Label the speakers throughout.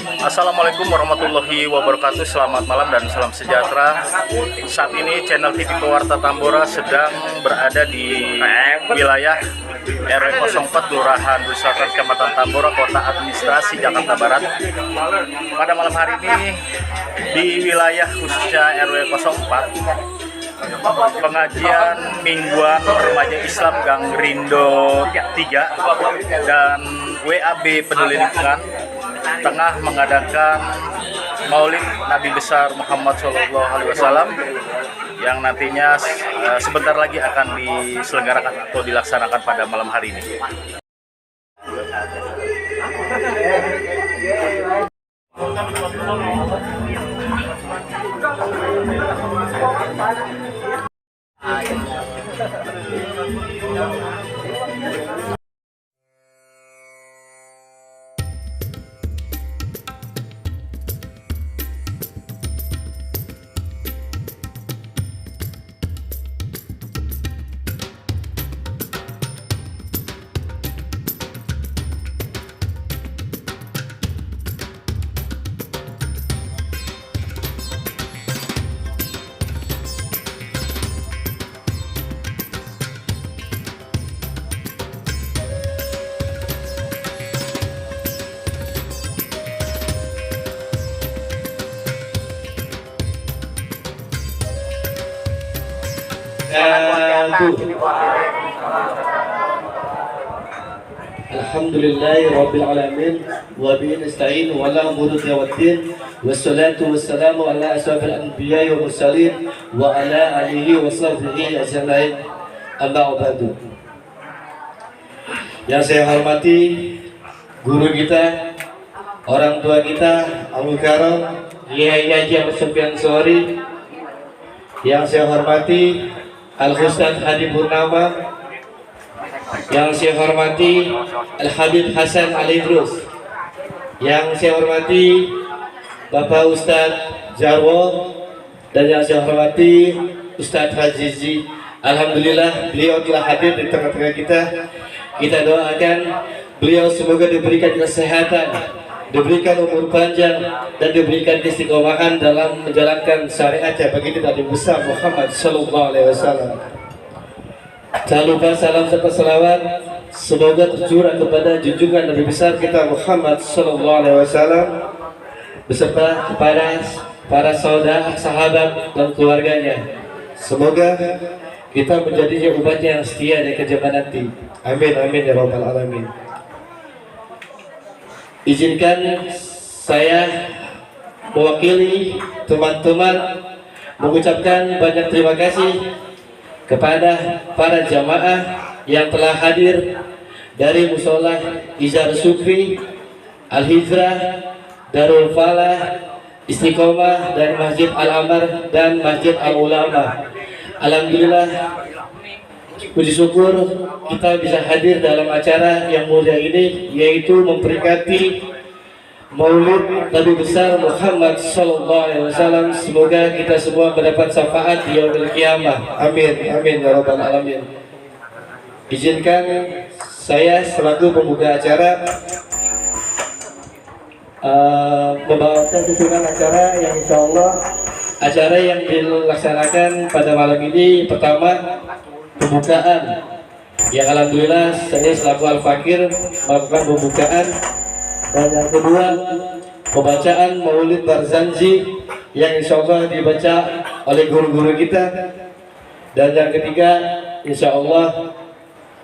Speaker 1: Assalamualaikum warahmatullahi wabarakatuh. Selamat malam dan salam sejahtera. Saat ini channel TV Pewarta Tambora sedang berada di wilayah RW 04 Kelurahan Selatan Kecamatan Tambora, Kota Administrasi Jakarta Barat. Pada malam hari ini di wilayah khususnya RW 04 pengajian mingguan remaja Islam Gang Rindo 3 dan WAB Peduli Lingkungan tengah mengadakan Maulid Nabi besar Muhammad SAW yang nantinya sebentar lagi akan diselenggarakan atau dilaksanakan pada malam hari ini.
Speaker 2: Alhamdulillahi Rabbil Alamin wa bihi nasta'in wa la umuri waddin wassalatu wassalamu ala asrafil anbiya'i wa mursalin wa ala alihi wa sahbihi ajma'in amma ba'du. Yang saya hormati guru kita, orang tua kita, Abdul Karam Kiai Haji Ahmad Sufyan Sohari. Yang saya hormati Al-Ustaz Hadi Purnama, yang saya hormati Al-Habib Hasan Ali Idrus, yang saya hormati Bapak Ustaz Jarwo, dan yang saya hormati Ustaz Hazizi. Alhamdulillah beliau telah hadir di tengah-tengah kita. Kita doakan beliau semoga diberikan kesehatan, diberikan umur panjang, dan diberikan istiqomahan dalam menjalankan syariatnya bagi Nabi besar Muhammad Sallallahu Alaihi Wasallam. Jangan lupa salam serta selawat semoga tercurah kepada junjungan Nabi besar kita Muhammad Sallallahu Alaihi Wasallam beserta kepada para saudara, sahabat, dan keluarganya. Semoga kita menjadi umat yang setia di zaman nanti. Amin amin ya rabbal alamin. Izinkan saya mewakili teman-teman mengucapkan banyak terima kasih kepada para jamaah yang telah hadir dari Musola Izhar Sukri, Al-Hijrah, Darul Falah, Istiqomah, dan Masjid Al-Amar dan Masjid Al-Ulama. Alhamdulillah, puji syukur kita bisa hadir dalam acara yang mulia ini, yaitu memperingati Maulid Nabi besar Muhammad Sallallahu Alaihi Wasallam. Semoga kita semua mendapat syafaat di yaumil qiyamah. Amin amin ya rabbal alamin. Izinkan saya selaku pembuka acara membawakan susunan acara yang insya Allah acara yang dilaksanakan pada malam ini. Pertama, pembukaan yang alhamdulillah saya selaku Al-Fakir melakukan pembukaan, dan yang kedua pembacaan Maulid Barzanji yang insya Allah dibaca oleh guru-guru kita, dan yang ketiga insya Allah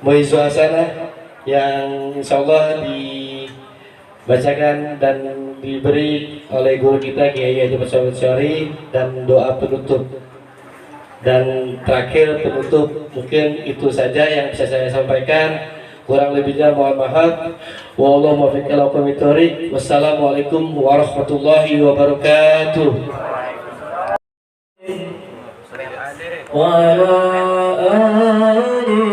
Speaker 2: Muiz Suasana yang insya Allah dibacakan dan diberi oleh guru kita Kiai Haji Ahmad Syari, dan doa penutup. Dan terakhir penutup, mungkin itu saja yang bisa saya sampaikan. Kurang lebihnya mohon maaf. Wallahu muwaffiq ila aqwamit thoriq. Wassalamualaikum warahmatullahi wabarakatuh. Wa ala ali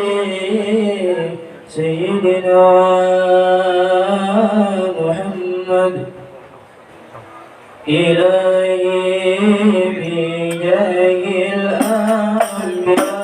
Speaker 2: sayyidina Muhammad ilahi bi jahil anbiya.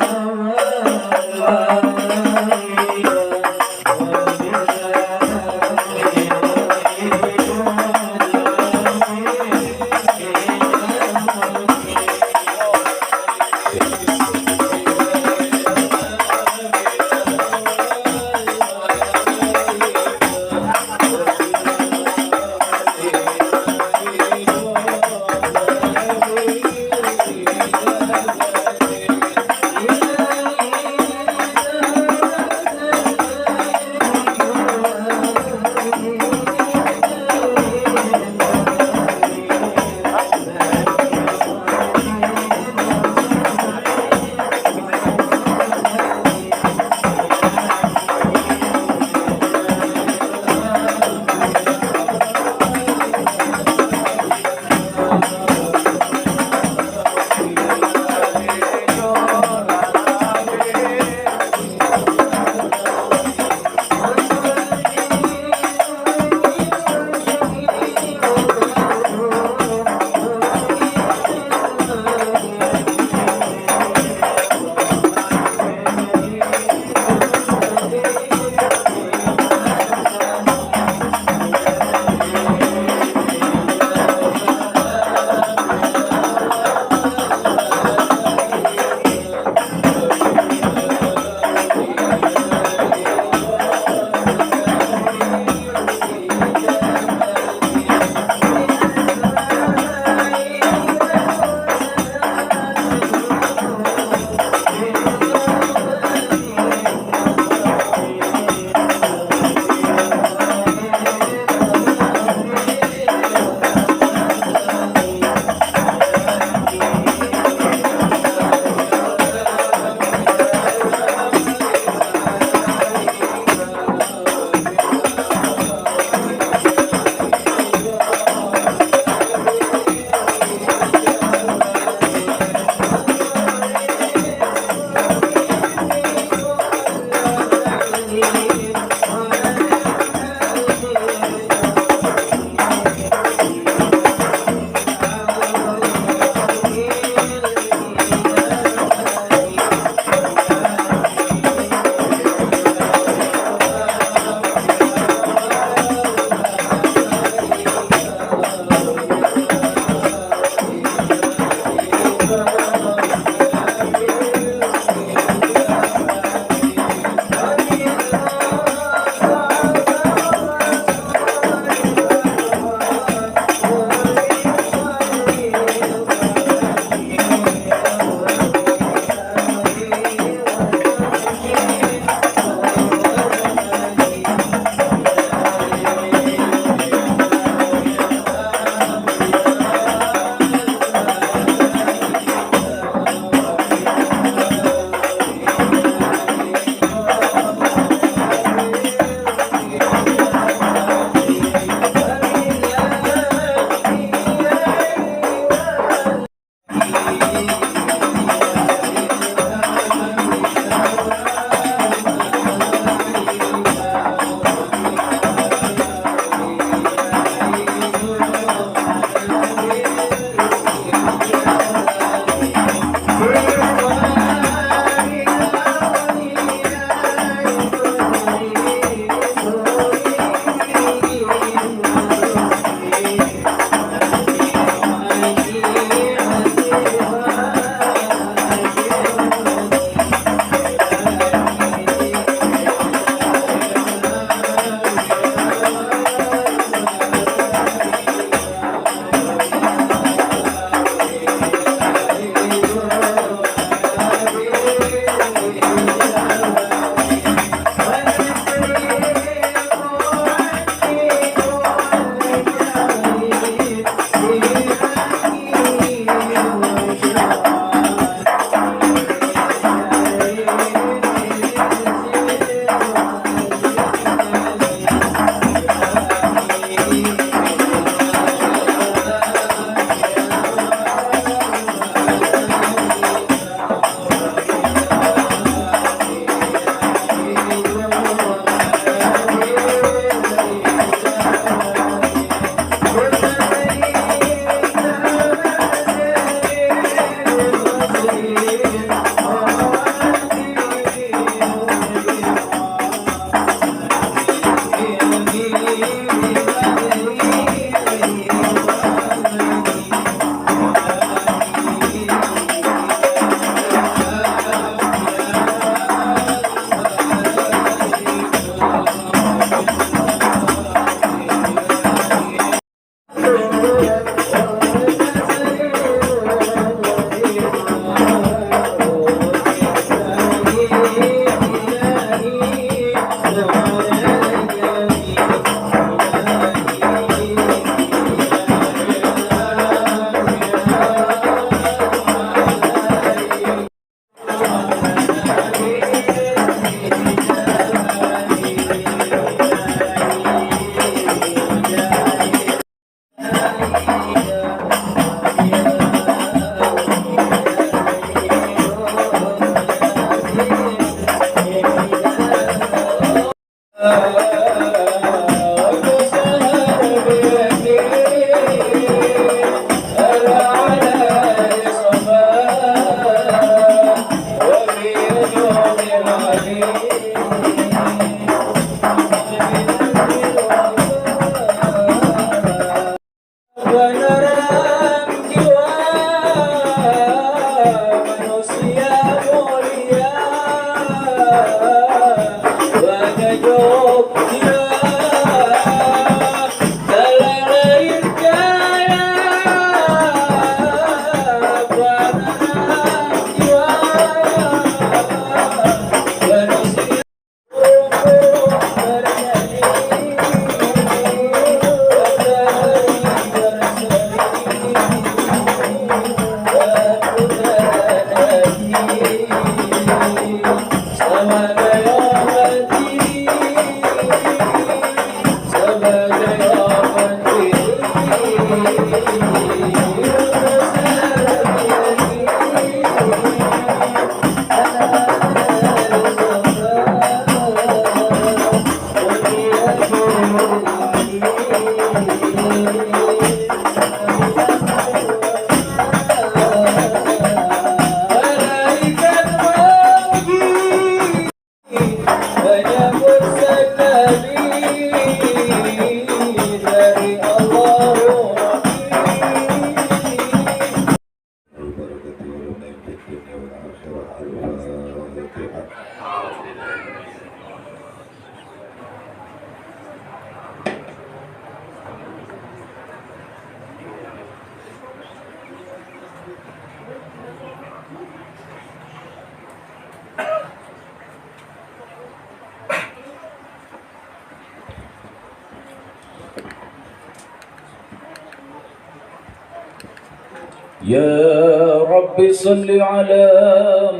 Speaker 3: يا رب صل على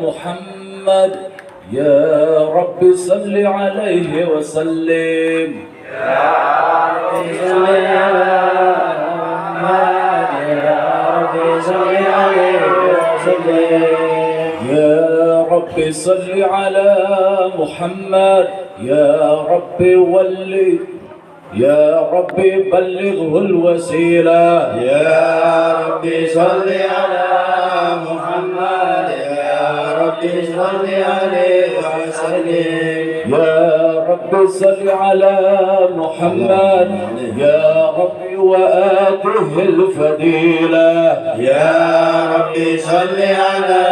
Speaker 3: محمد يا رب صل عليه وسلم يا رب صل على محمد يا رب ولي يا رب بلغه الوسيلة
Speaker 2: يا ربي صل على محمد يا ربي صل عليه وسلم
Speaker 3: يا رب صل على محمد يا رب وآته الفضيلة
Speaker 2: يا ربي صل على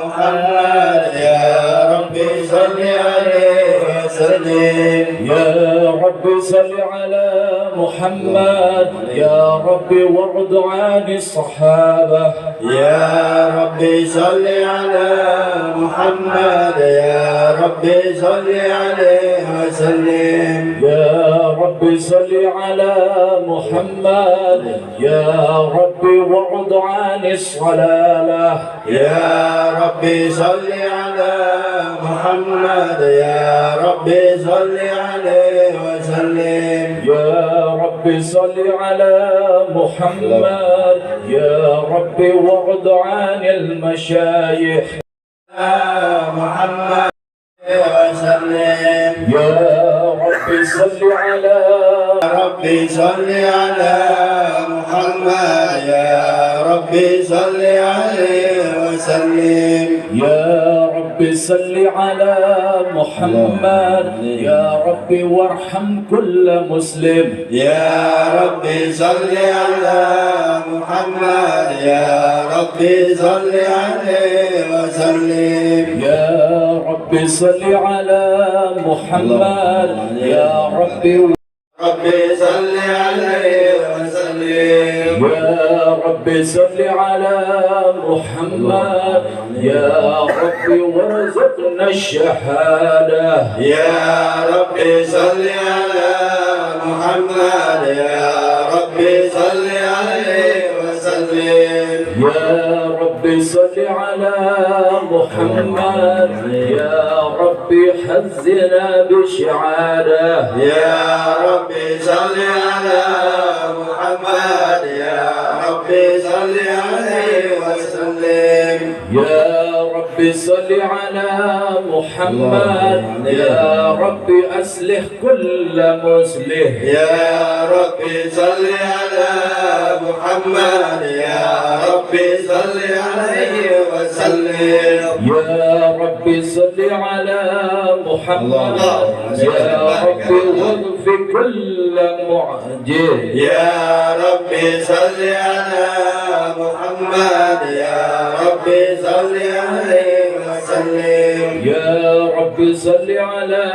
Speaker 2: محمد يا ربي صل عليه وسلم
Speaker 3: يا رب صل على محمد يا رب وارض عن الصحابة
Speaker 2: يا ربي صل على محمد يا ربي صل عليه وسلم
Speaker 3: يا رب صل على محمد يا رب وارض عن الصلالة
Speaker 2: يا ربي صل على محمد يا ربي صل عليه وسلم
Speaker 3: يا رب صل على محمد يا رب وارض عن المشايخ
Speaker 2: محمد وسلم
Speaker 3: يا رب صل على
Speaker 2: ربي صل على محمد يا ربي صل عليه وسلم
Speaker 3: يا رب صل على محمد يا رب وارحم كل مسلم
Speaker 2: يا ربي صل على محمد يا ربي صل عليه وسلم
Speaker 3: يا رب صل على محمد يا رب
Speaker 2: ربي صل عليه وسلم
Speaker 3: يا رب صل على محمد يا رب وارزقنا الشهادة
Speaker 2: يا ربي صل على محمد يا ربي صل عليه وسلم
Speaker 3: يا رب صل على محمد يا رب حزنا بشعادة
Speaker 2: يا ربي صل على محمد يا ربي صل عليه وسلم
Speaker 3: يا رب صل على محمد يا رب أصلح كل مسلم
Speaker 2: يا ربي صل على محمد يا ربي صل عليه وسلم
Speaker 3: يا رب صل على محمد يا رب واغفر كل معجز
Speaker 2: يا ربي صل على محمد يا ربي صل عليه وسلم
Speaker 3: يا رب صل على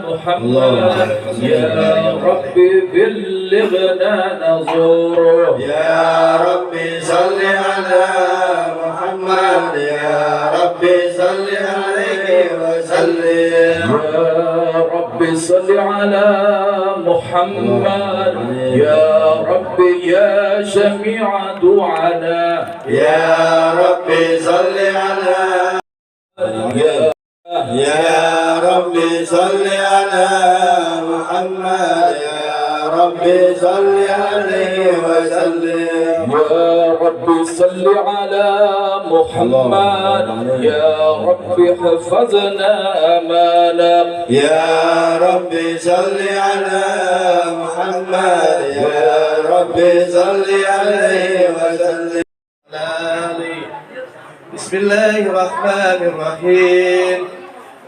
Speaker 3: محمد يا رب بلغنا نزوره
Speaker 2: يا ربي صل على محمد يا ربي صل عليه وسلم
Speaker 3: يا رب صل على محمد يا رب يا جميع دعانا
Speaker 2: يا ربي صل على يا ربي صل على محمد يا ربي صل عليه وسلم
Speaker 3: يا رب صل على محمد يا رب حفظنا أمانك
Speaker 2: يا ربي صل على محمد يا ربي صل عليه وسلم بسم الله الرحمن الرحيم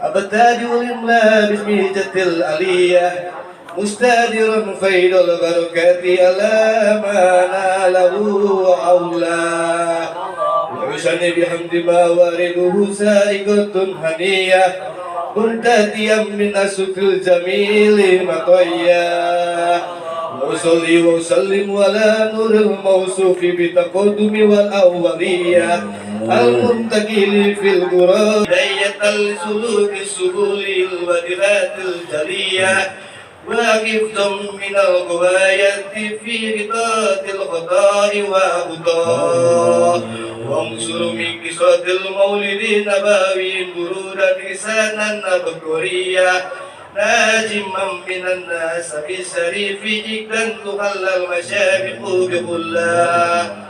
Speaker 2: أبتاج الإملاء باسم جد الألية مستدر فيض البركات على ما ناله وأولاه وعشان بحمد ما وارده سائقة هنية منتديا من الشكر الجميل مطيا وصلي وسلم على نور الموصوف بالتقدم والأولية المنتقل في القرى بداية لسلوك السبل الودرات الجلية وكفتم من الغواية في غطاء الخطاء وأبطاء وانصر من قصة المولد نبوي برودة لسانا بكوريا ناجما من الناس بالسريف جدا تخلى المشابق بخلا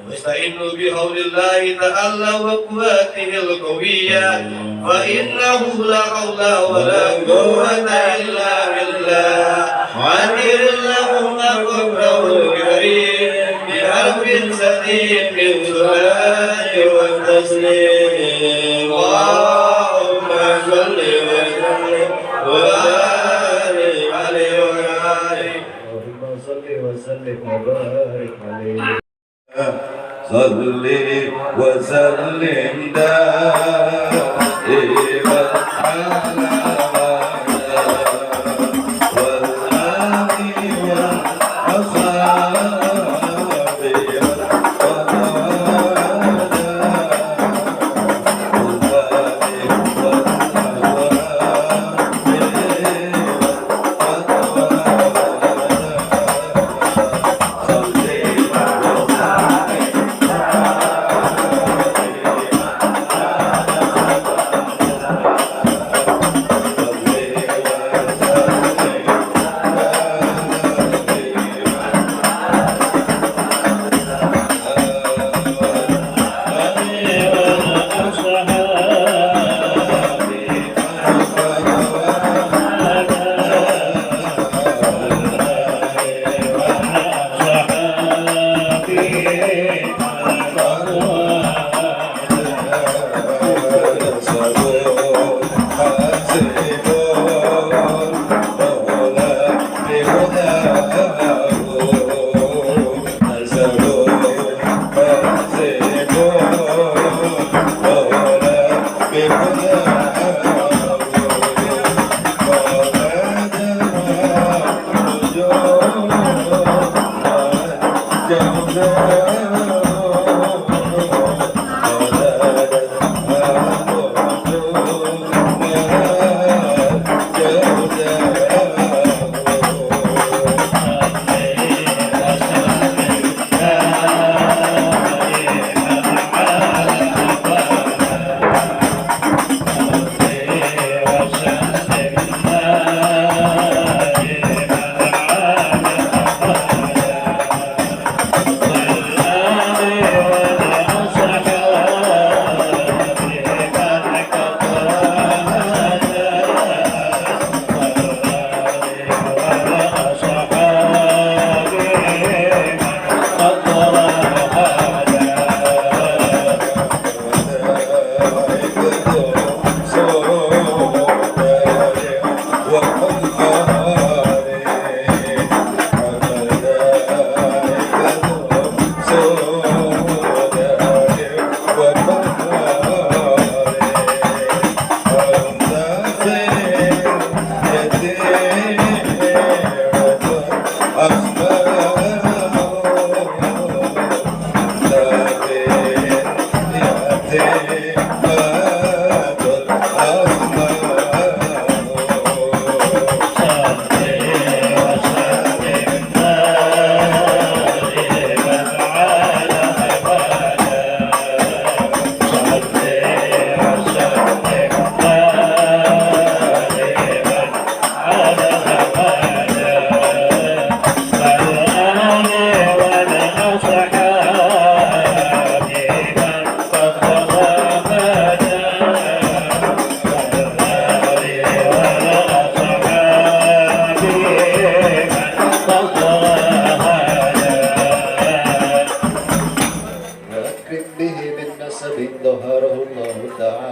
Speaker 2: واستعينوا بحول الله تعالى وقوته القوية فإنه لا حول ولا قوة إلا بالله عامر لهم قبره الكريم بحرف سديد من صلاة والتسليم اللهم صل وسلم وبارك عليه وعلى آله اللهم صل وسلم وبارك عليه صل وسلم دائما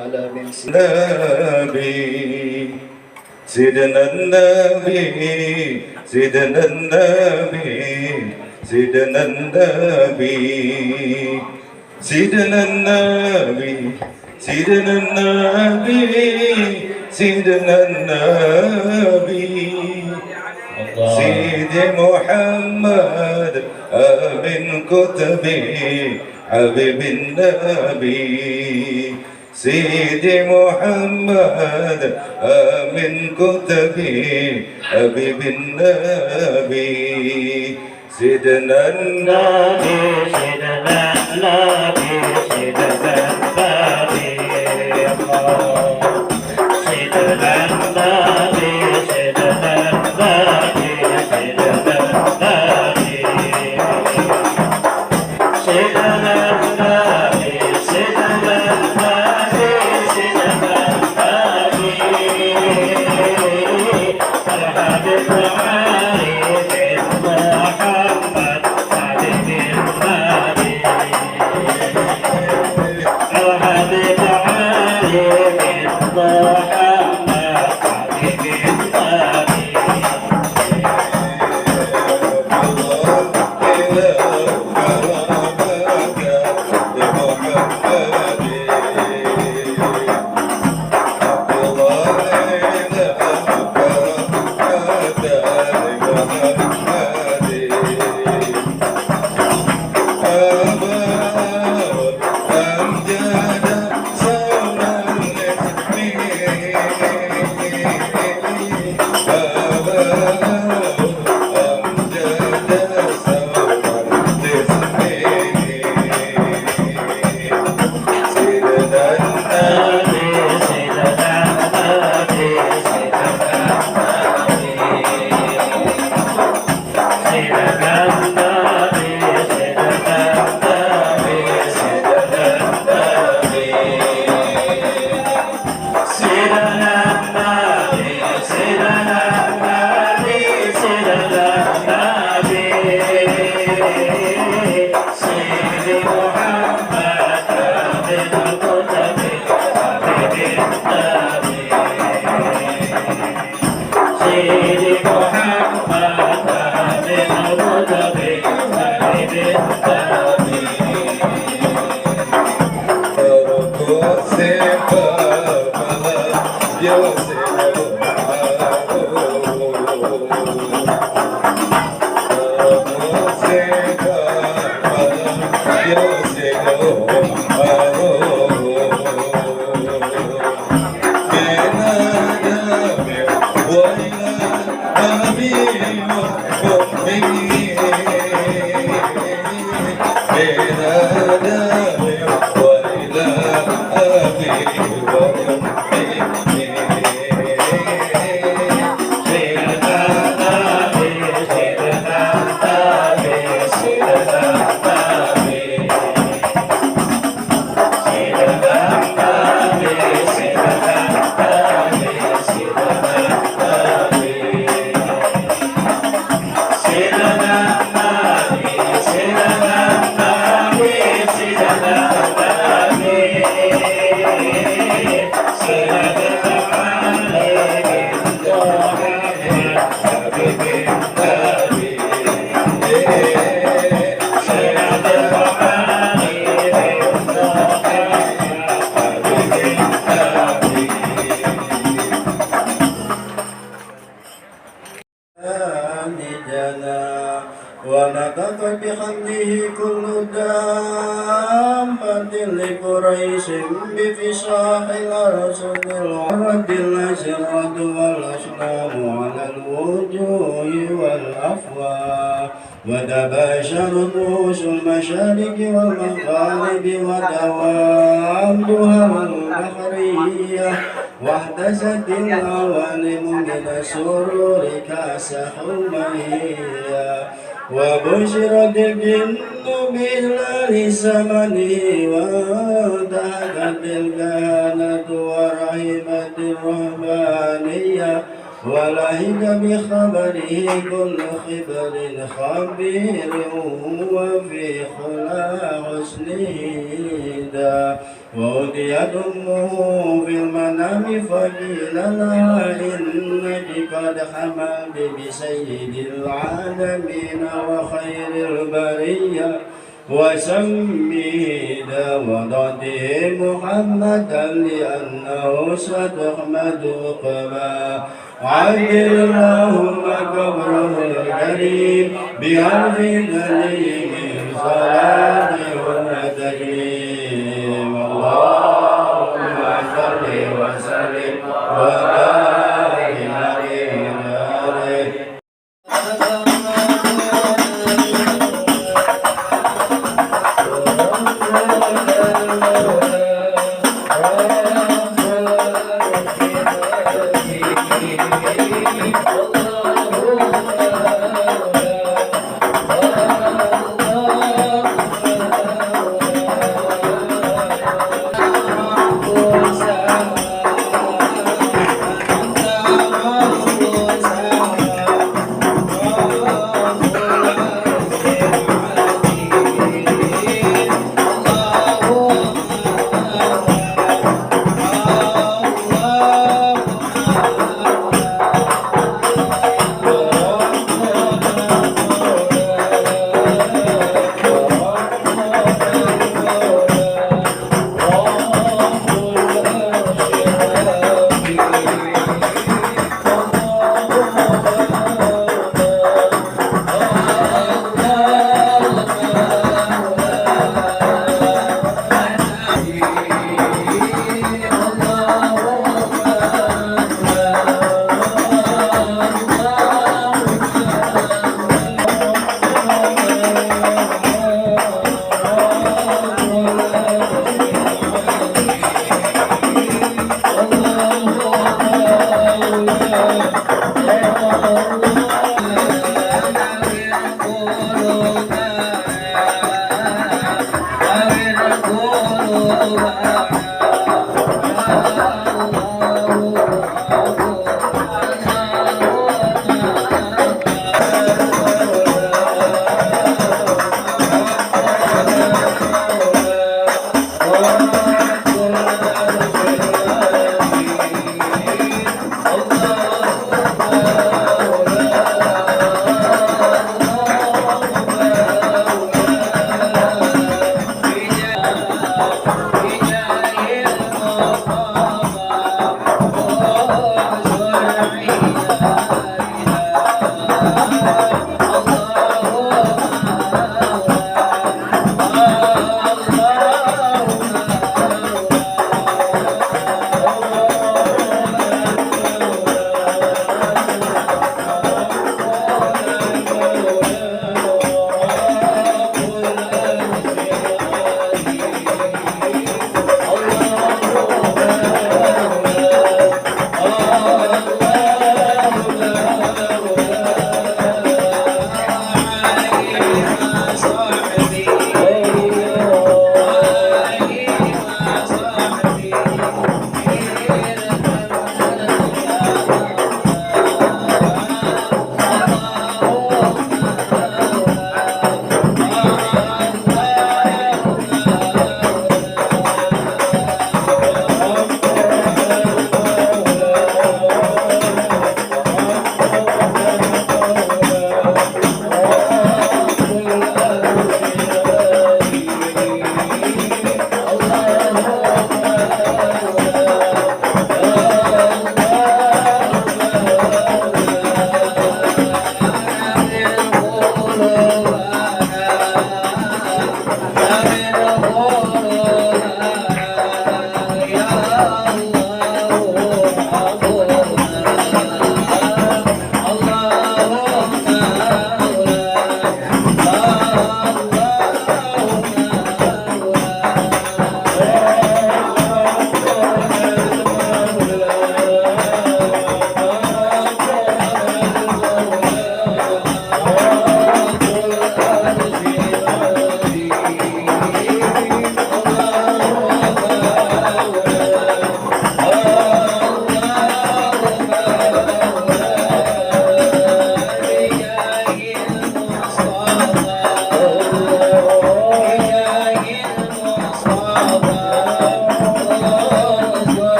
Speaker 2: على
Speaker 4: سيدنا النبي سيدنا النبي سيدنا النبي سيدنا النبي سيدنا النبي سيدنا النبي سيدي محمد من كتبي حبيب النبي سيدي محمد من كتبي حبيب النبي سيدنا النبي
Speaker 2: سيدنا النبي سيدنا النبي سيدنا النبي سيدنا النبي سيدنا النبي سيدنا النبي سيدنا النبي سيدنا النبي الحبيب علي بن محمد حبيب النبي الحبيب علي بن محمد حبيب النبي ونطق بحمده كل دابة لقريش بفصاح الأرسل العرد الأشرد والأشنام على الوجوه والأفواه وتباشر رؤوس المشارق والمغارب ودوابها البحرية واحتست العوالم من السرور كأس حمية وبشرت الجن بهلال سمنه وانتهكت الكهنة ورحمت الرهبانية ولهج بخبره كل خبر خبير وفي خلا حسنه دا وأتيت أمه في المنام فقيل لها إنك قد حملت بسيد العالمين وخير البرية وسميه وضعته محمدا لأنه ستحمد قبا عجل اللهم قبره الكريم بألف تسليم صلاة وتسليم اللهم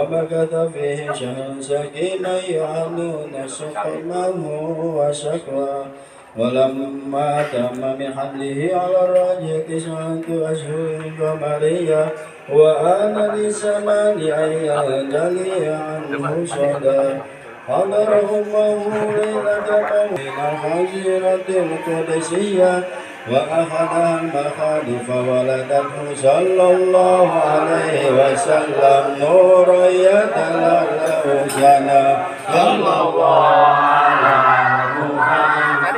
Speaker 2: ومكث فيه شهرا سكينا يعانون سقمه وشكوى ولما تم من حمله على الراجل 9 أشهر قمرية وآن لزمان أن ينجلي عنه صدى حضره الله ليلة من الحجرة القدسية وأخذها المخالف ولده صلى الله عليه وسلم نورا يتلألأ سنا صلى الله على محمد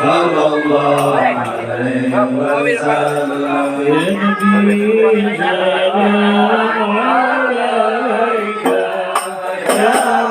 Speaker 2: صلى الله عليه وسلم يا نبي سلام عليك يا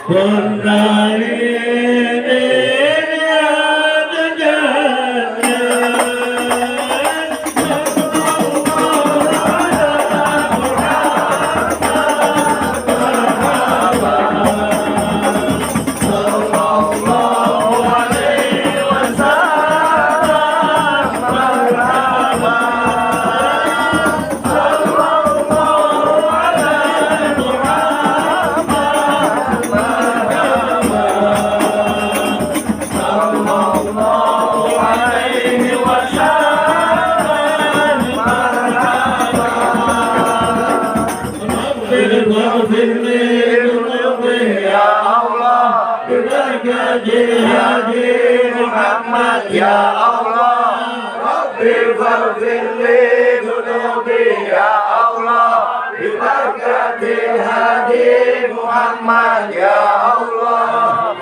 Speaker 2: Purna ini ada jalan.
Speaker 4: Ya Allah, Rabbi faghfir li dhunubi ya Allah, bi barakatil hadi Muhammad ya Allah.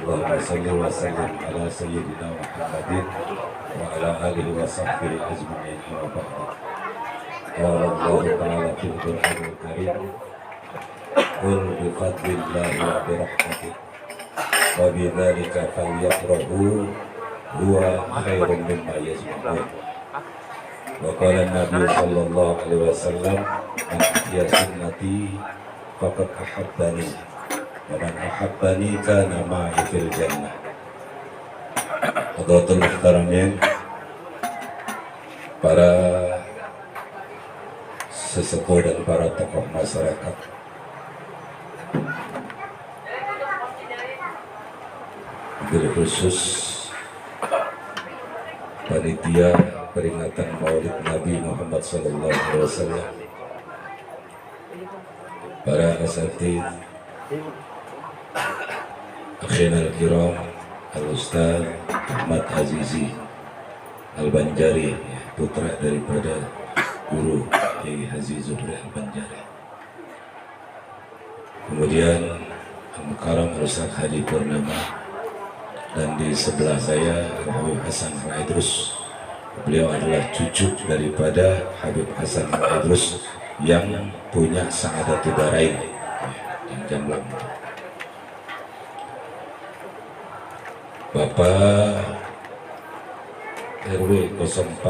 Speaker 5: Allahumma salli wa sallim ala sayyidina Muhammadin wa ala alihi wa sahbihi ajma'in wa ba'd. Qala Allah ta'ala fil Qur'anil Karim, qul bi fadlillahi wa bi rahmatihi wa bi dzalika falyafrahu huwa khairun mimma yajma'un. Wa qala an-nabiy sallallahu alaihi wasallam, man ahya sunnati faqad ahabbani wa man ahabbani kana ma'i fil jannah. Hadirin muhtaramin, para sesepuh dan para tokoh masyarakat, wabil khusus panitia peringatan Maulid Nabi Muhammad SAW, para asatidz, akhina al-kiram, al-ustaz Ahmad Azizi Al-Banjari, putra daripada Guru Kiai Haji Zuhri Al-Banjari. Kemudian Al-Mukarram Ustaz Hadi Purnama, dan di sebelah saya Habib Hasan Al-Idrus. Beliau adalah cucu daripada Habib Hasan Al-Idrus yang punya Sa'adatul Darain dan Jamlang. Bapak RW 04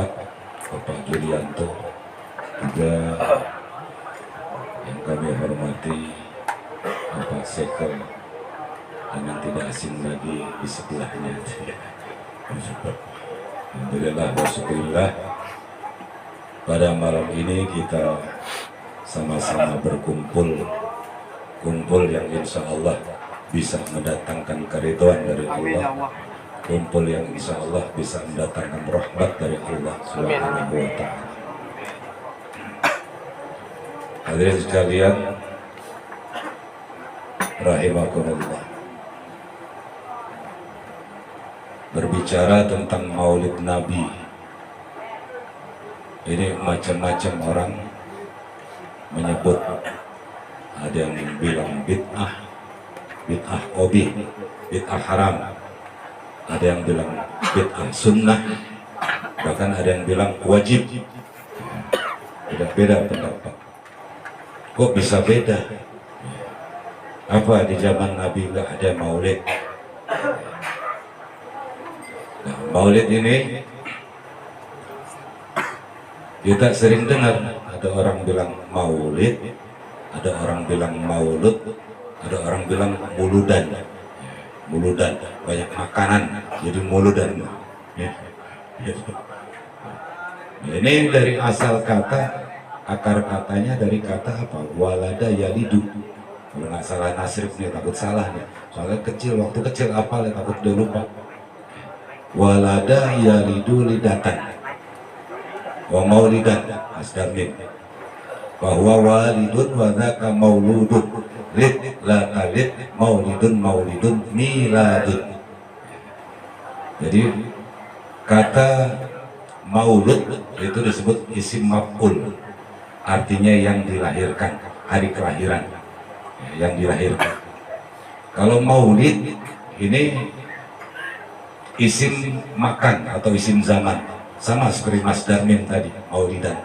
Speaker 5: Bapak Julianto, juga yang kami hormati Bapak Seker, dan yang tidak asing lagi di sebelahnya. Alhamdulillah wa syukurillah, pada malam ini kita sama-sama berkumpul, kumpul yang insya Allah bisa mendatangkan keridhaan dari Allah, kumpul yang insya Allah bisa mendatangkan rahmat dari Allah Subhanahu wa ta'ala. Hadirin sekalian rahimakumullah, berbicara tentang Maulid Nabi ini macam-macam orang menyebut. Ada yang bilang bid'ah, bid'ah qabih, bid'ah haram. Ada yang bilang bid'ah sunnah, bahkan ada yang bilang wajib. Beda-beda pendapat. Kok bisa beda? Apa di zaman Nabi nggak ada maulid? Nah, maulid ini kita sering dengar, ada orang bilang maulid, ada orang bilang maulud, ada orang bilang muludan. Muludan, banyak makanan, jadi muludan. Ya. Ini dari asal kata, akar katanya dari kata apa? Walada yalidu. Kalau nggak salah nasrifnya, takut salah nih. Soalnya kecil, waktu kecil apa ya, takut udah lupa. Walada yalidu lidatan. Wa maulidan asdamim. Bahwa walidun wa dzaka mauludun. Lid la talid maulidun maulidun miladun. Jadi kata maulud itu disebut isim maf'ul, artinya yang dilahirkan, hari kelahiran, yang dilahirkan. Kalau maulid ini isim makan atau isim zaman, sama seperti Mas Darmin tadi, maulidan.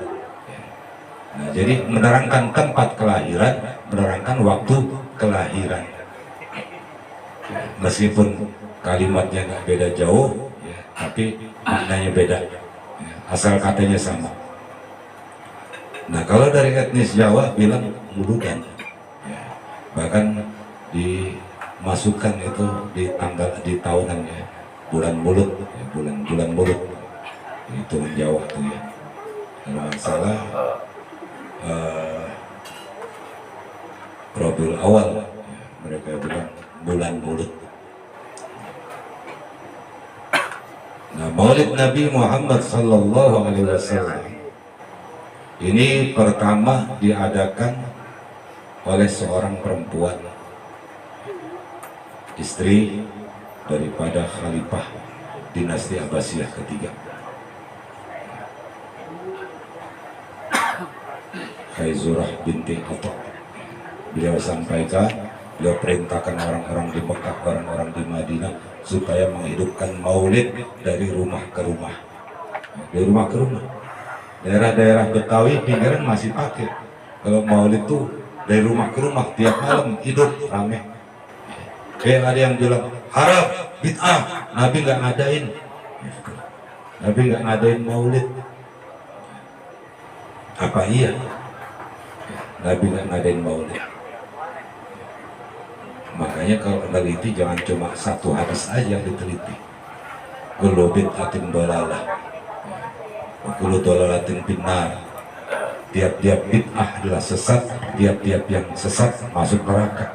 Speaker 5: Nah, jadi menerangkan tempat kelahiran, menerangkan waktu kelahiran. Meskipun kalimatnya nggak beda jauh, ya, tapi maknanya beda, ya, asal katanya sama. Nah, kalau dari etnis Jawa bilang muludan, ya, bahkan dimasukkan itu di tanggal, di tahunan, ya, bulan mulut, ya, bulan mulut, itu Jawa tuh ya. Kalau nggak salah Rabiul Awal, ya, mereka bilang bulan mulut. Nah, Maulid Nabi Muhammad sallallahu alaihi wasallam ini pertama diadakan oleh seorang perempuan, istri daripada Khalifah dinasti Abbasiyah ketiga, Khaizurah binti Atha. Beliau sampaikan, beliau perintahkan orang-orang di Mekah, orang-orang di Madinah supaya menghidupkan maulid dari rumah ke rumah. Dari rumah ke rumah. Daerah-daerah Betawi pinggiran masih pakai. Kalau maulid itu dari rumah ke rumah, tiap malam hidup rame. Ada yang bilang haram, bid'ah, Nabi nggak ngadain. Nabi nggak ngadain maulid. Apa iya? Nabi nggak ngadain maulid. Makanya kalau meneliti jangan cuma satu hadis aja yang diteliti. Kullu bid'atin dolalah, kullu dolalatin finnar. Tiap-tiap bid'ah adalah sesat, tiap-tiap yang sesat masuk neraka.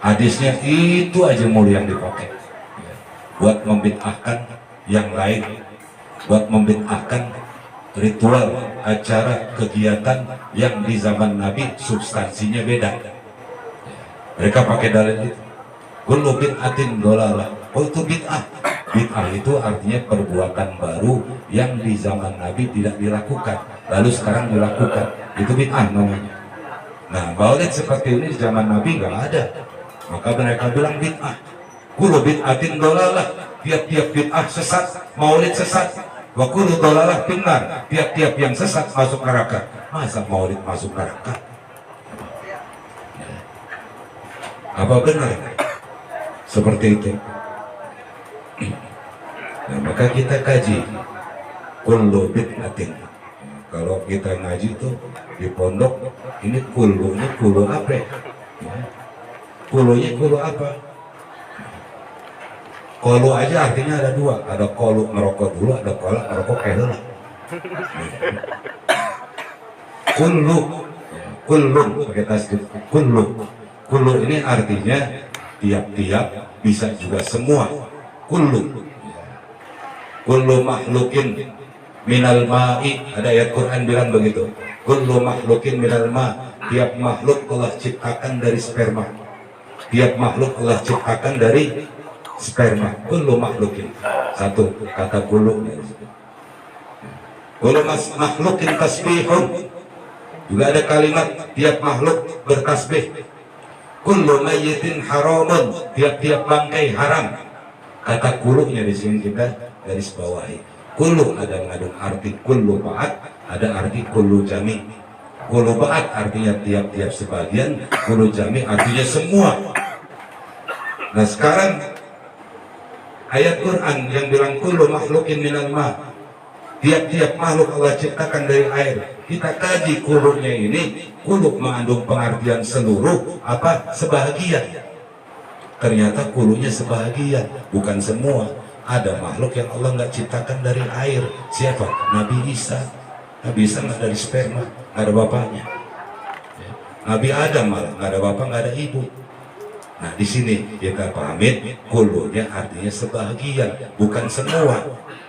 Speaker 5: Hadisnya itu aja mulu yang dipakai buat membid'ahkan yang lain, buat membid'ahkan ritual, acara, kegiatan yang di zaman Nabi substansinya beda. Mereka pakai dalil itu. Kullu bid'atin dolalah. Oh, itu bid'ah. Bid'ah itu artinya perbuatan baru yang di zaman Nabi tidak dilakukan, lalu sekarang dilakukan. Itu bid'ah namanya. Nah, maulid seperti ini di zaman Nabi nggak ada. Maka mereka bilang bid'ah. Kullu bid'atin dolalah. Tiap-tiap bid'ah sesat, maulid sesat. Wa kullu dolalah finnar. Tiap-tiap yang sesat masuk neraka. Masa maulid masuk neraka? Apa benar seperti itu? Nah, maka kita kaji kullu bid'atin. Kalau kita ngaji itu di pondok, ini kullu apa ya? Kulunya kulu apa? Kulu aja artinya ada dua, ada kolu ngerokok dulu, ada kolak ngerokok kedua. Kullu pakai tasdid, kullu. Kullu ini artinya tiap-tiap, bisa juga semua. Kullu makhlukin minal ma'i, ada ayat Quran bilang begitu. Kullu makhlukin minal ma', tiap makhluk Allah ciptakan dari sperma. Tiap makhluk Allah ciptakan dari sperma. Kullu makhlukin. Satu kata kullu. Kullu makhlukin tasbihun. Juga ada kalimat tiap makhluk bertasbih. Kullu mayyitin haramun, tiap-tiap bangkai haram. Kata kulunya di sini kita garis bawahi. Kulu ada mengandung arti kullu ba'at, ada arti kullu jami. Kullu ba'at artinya tiap-tiap sebagian, kullu jami artinya semua. Nah, sekarang ayat Quran yang bilang kullu makhlukin minal ma', tiap-tiap makhluk Allah ciptakan dari air. Kita kaji kulunya ini, kulu mengandung pengertian seluruh apa sebahagian. Ternyata kulunya sebahagian, bukan semua. Ada makhluk yang Allah nggak ciptakan dari air. Siapa? Nabi Isa. Nabi Isa nggak dari sperma, nggak ada bapaknya. Nabi Adam malah nggak ada bapak, nggak ada ibu. Nah, di sini kita pahamin kulunya artinya sebahagian, bukan semua.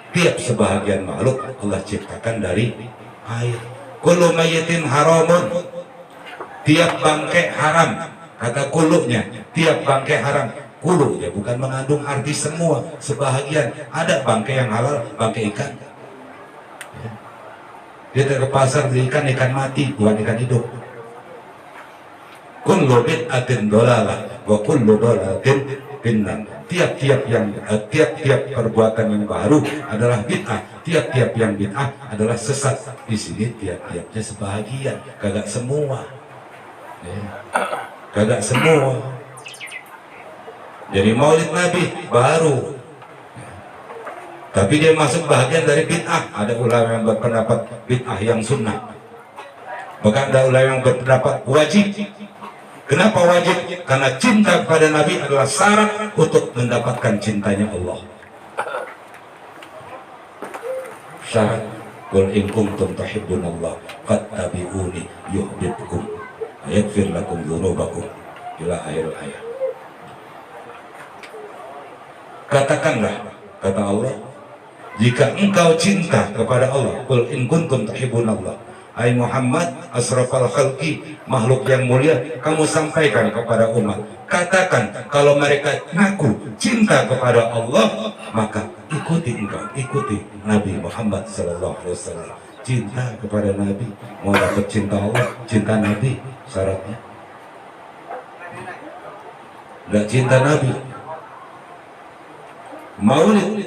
Speaker 5: Tiap sebahagian makhluk Allah ciptakan dari air. Kullu mayyitin haramun, tiap bangkai haram. Kata kulunya, tiap bangkai haram. Kulu ya bukan mengandung arti semua, sebahagian. Ada bangkai yang halal, bangkai ikan. Dia ke pasar beli ikan mati, bukan ikan hidup. Kullu bid'atin dolalah wa kullu dolalatin finnar. tiap-tiap perbuatan yang baru adalah bid'ah, tiap-tiap yang bid'ah adalah sesat. Di sini tiap-tiapnya sebahagian, kagak semua, ya. Kagak semua. Jadi maulid Nabi baru, tapi dia masuk bahagian dari bid'ah. Ada ulama yang berpendapat bid'ah yang sunnah, bahkan ada ulama yang berpendapat wajib. Kenapa wajib? Karena cinta kepada Nabi adalah syarat untuk mendapatkan cintanya Allah. Syarat. Qul in kuntum tuhibbunallah fattabi'uni yuhibbukum wa yaghfir lakum dzunubakum ila akhir ayat. Katakanlah, kata Allah, jika engkau cinta kepada Allah, qul in kuntum tuhibbunallah, hai Muhammad, asrafal khalqi, makhluk yang mulia, kamu sampaikan kepada umat, katakan kalau mereka ngaku cinta kepada Allah, maka ikuti Nabi Muhammad SAW. Cinta kepada Nabi, mau dapat cinta Allah, cinta Nabi, syaratnya nggak cinta Nabi. Maulid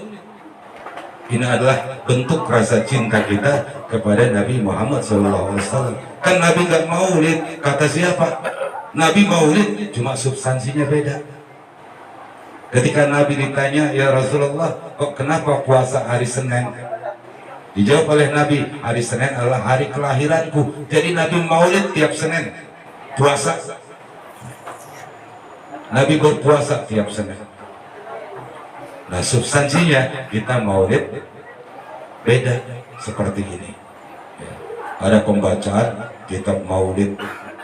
Speaker 5: ini adalah bentuk rasa cinta kita kepada Nabi Muhammad SAW. Kan Nabi nggak maulid, kata siapa? Nabi maulid, cuma substansinya beda. Ketika Nabi ditanya, ya Rasulullah, kok kenapa puasa hari Senin? Dijawab oleh Nabi, hari Senin adalah hari kelahiranku. Jadi Nabi maulid tiap Senin, puasa. Nabi berpuasa tiap Senin. Nah, substansinya kita maulid beda seperti ini. Ya. Ada pembacaan kitab maulid,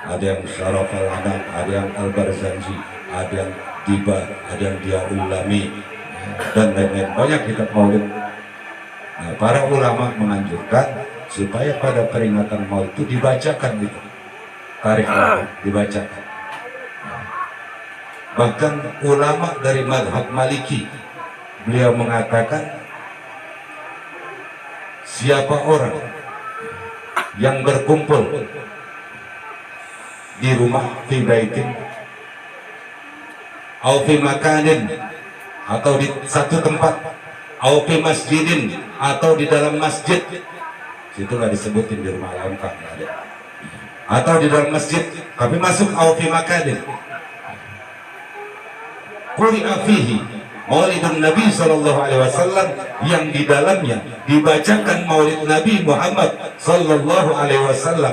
Speaker 5: ada yang Syaraf al-Anam, ada yang Al-Barzanji, ada yang Diba, ada yang Diaulami, dan lain-lain. Banyak kitab maulid. Nah, para ulama menganjurkan supaya pada peringatan maulid itu dibacakan gitu. Tarikh dibacakan. Bahkan ulama dari mazhab Maliki, beliau mengatakan siapa orang yang berkumpul di rumah fi baitin au fi makanin, atau di satu tempat, au fi masjidin, atau di dalam masjid, situ nggak disebutin di rumah lengkap, atau di dalam masjid, tapi masuk au fi makanin, quri'a fihi Maulidun Nabi SAW, yang di dalamnya dibacakan Maulid Nabi Muhammad SAW,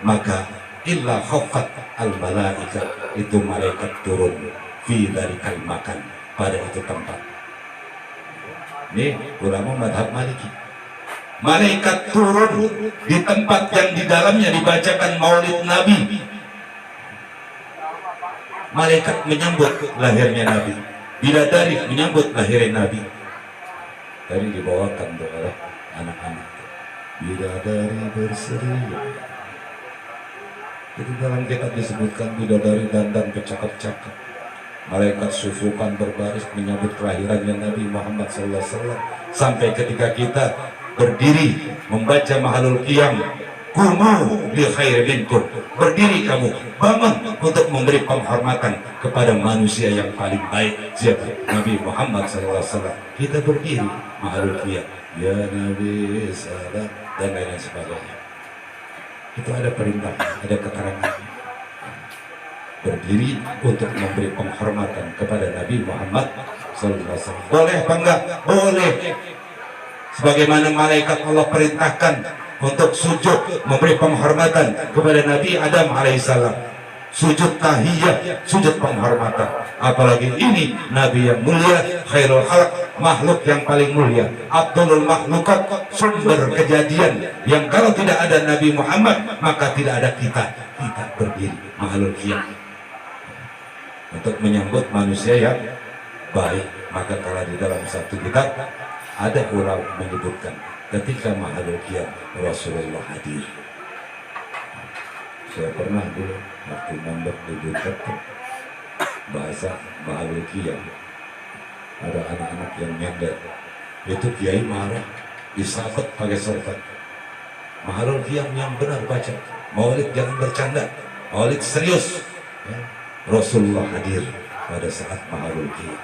Speaker 5: maka illa khaffat al-malaika, itu malaikat turun fi dalikal makan, pada itu tempat. Ini ulama madhab Maliki. Malaikat turun di tempat yang di dalamnya dibacakan Maulid Nabi. Malaikat menyambut lahirnya Nabi. Bidadari menyambut lahirnya Nabi. Tadi dibawakan oleh anak-anak. Bidadari berseri. Jadi dalam kitab disebutkan bidadari dandan bercakap-cakap. Malaikat sufukan berbaris menyambut kelahirannya Nabi Muhammad SAW. Sampai ketika kita berdiri membaca Mahalul Qiyam, kumu li khairi minkum, berdiri kamu, bangun untuk memberi penghormatan kepada manusia yang paling baik, siapa? Nabi Muhammad SAW. Kita berdiri Mahalul Qiyam, ya Nabi salam, dan lain sebagainya. Itu ada perintah, ada keterangan. Berdiri untuk memberi penghormatan kepada Nabi Muhammad SAW. Boleh apa enggak? Boleh. Sebagaimana malaikat Allah perintahkan untuk sujud memberi penghormatan kepada Nabi Adam alaihissalam, sujud tahiyat, sujud penghormatan. Apalagi ini Nabi yang mulia, khairul khalq, makhluk yang paling mulia, abdulul makhlukat, sumber kejadian, yang kalau tidak ada Nabi Muhammad maka tidak ada kita. Kita berdiri Mahalul Qiyam untuk menyambut manusia yang baik. Maka kalau di dalam satu kitab ada ulama menyebutkan ketika Mahalul Qiyam Rasulullah hadir. Saya pernah dulu waktu mondok di Jakarta bahasa Mahalul Qiyam, ada anak-anak yang nyender, itu kiai marah, disabet pakai sorban. Mahalul Qiyam yang benar baca, maulid jangan bercanda, maulid serius ya. Rasulullah hadir pada saat Mahalul Qiyam.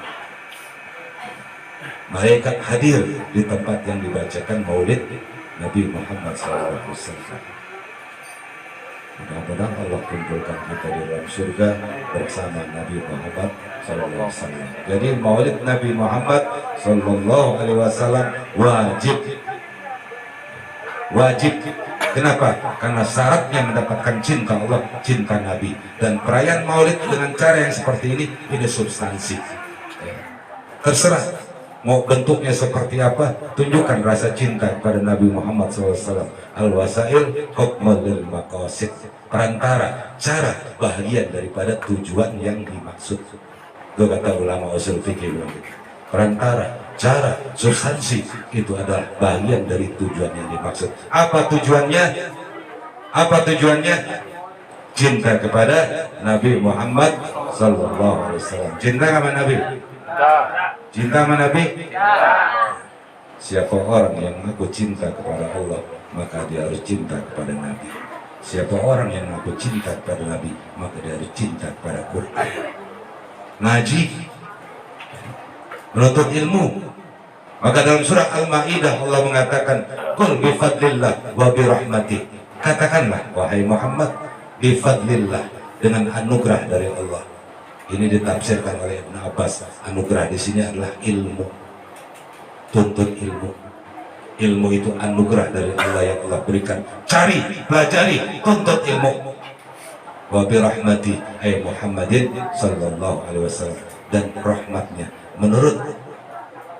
Speaker 5: malaikat hadir di tempat yang dibacakan maulid Nabi Muhammad SAW. Mudah-mudahan Allah kumpulkan kita di dalam surga bersama Nabi Muhammad SAW. Jadi maulid Nabi Muhammad SAW wajib. Kenapa? Karena syaratnya mendapatkan cinta Allah, cinta Nabi. Dan perayaan maulid dengan cara yang seperti ini substansi. Terserah mau bentuknya seperti apa, tunjukkan rasa cinta kepada Nabi Muhammad SAW. Al-wasail hukmul maqasid, perantara, cara, bahagian daripada tujuan yang dimaksud. Itu kata ulama usul fikih bilang gitu. Perantara, cara, substansi itu adalah bagian dari tujuan yang dimaksud. Apa tujuannya? Apa tujuannya? Cinta kepada Nabi Muhammad SAW. Cinta sama Nabi? Cinta sama Nabi? Siapa orang yang mengaku cinta kepada Allah, maka dia harus cinta kepada Nabi. Siapa orang yang mengaku cinta kepada Nabi, maka dia harus cinta kepada Quran. Ngaji, menuntut ilmu. Maka dalam surah Al-Ma'idah Allah mengatakan, qul bifadlillah wa birahmatih. Katakanlah wahai Muhammad, bifadlillah, dengan anugerah dari Allah. Ini ditafsirkan oleh Ibn Abbas. Anugerah di sini adalah ilmu. Tuntut ilmu. Ilmu itu anugerah dari Allah yang Allah berikan. Cari, pelajari, tuntut ilmu. Wa birahmati ay Muhammadin sallallahu alaihi wasallam, dan rahmatnya. Menurut